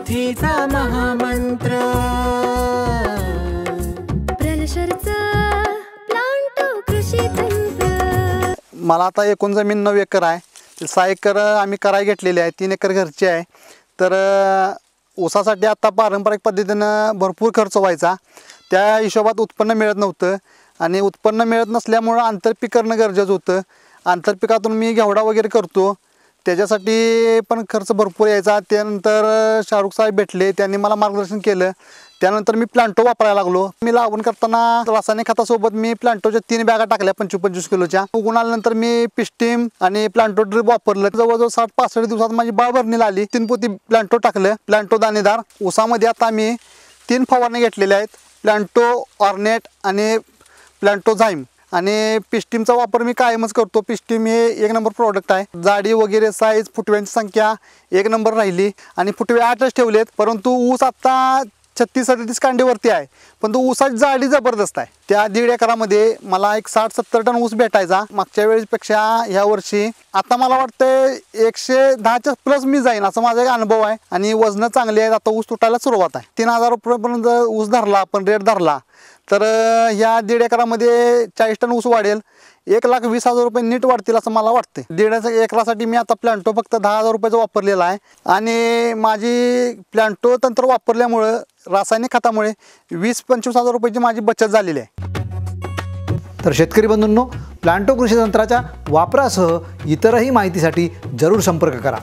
साथीचा महामंत्र प्रलशरचा प्लांटो कृषी तंत्र। मला आता एकूण जमीन 9 एकर आहे। 6 एकर आम्ही कराय घेतलेली आहे, 3 एकर घरची आहे। तर ऊसासाठी आता पारंपरिक पद्धतीनं भरपूर खर्च व्हायचा, त्या हिशोबात उत्पन्न मिळत नव्हतं आणि उत्पन्न मिळत नसल्यामुळं आंतरपीक करणं गरजेचं होतं। आंतरपिकातून मी घेवडा वगैरे करतो, त्याच्यासाठी पण खर्च भरपूर यायचा। त्यानंतर शाहरुख साहेब भेटले, त्यांनी मला मार्गदर्शन केलं। त्यानंतर मी प्लांटो वापरायला लागलो। मी लागवण करताना रासायनिक खतासोबत मी प्लांटोच्या 3 बॅगा टाकल्या 25-25 किलोच्या। उगवून आल्यानंतर मी पिस्टीम आणि प्लांटो ड्रिप वापरलं। जवळजवळ 60-65 दिवसात माझी बाग भरणीला आली। 3 पोती प्लांटो टाकलं, प्लांटो दाणेदार। ऊसामध्ये आता मी 3 फवारणी घेतलेल्या आहेत, प्लांटो ऑर्नेट आणि प्लांटो झाईम। आणि पिस्टीमचा वापर मी कायमच करतो। पिस्टीम हे 1 नंबर प्रोडक्ट आहे। जाडी वगैरे साईज फुटव्यांची संख्या 1 नंबर राहिली आणि फुटवे 8च ठेवलेत, परंतु ऊस आता 36-37 कांडीवरती आहे, पण तो ऊसाची जाडी जबरदस्त आहे। त्या 1.5 एकरामध्ये मला एक 60-70 टन ऊस भेटायचा। मागच्या वेळेसपेक्षा ह्या वर्षी आता मला वाटतं 110च्या प्लस मी जाईन असं माझा एक अनुभव आहे। आणि वजन चांगली आहेत, आता ऊस तुटायला सुरुवात आहे। 3000 रुपयेपर्यंत ऊस धरला, पण रेट धरला तर ह्या 1.5 एकरामध्ये 40 टन ऊस वाढेल। 1,20,000 रुपये नीट वाढतील असं मला वाटतं। 1.5 एकरासाठी मी आता प्लांटो फक्त 10,000 रुपयाचा वापरलेला आहे आणि माझी प्लांटो तंत्र वापरल्यामुळं रासायनिक खतामुळे 20-25,000 रुपयाची माझी बचत झालेली आहे। तर शेतकरी बंधूंनो, प्लांटो कृषी तंत्राच्या वापरासह इतरही माहितीसाठी जरूर संपर्क करा।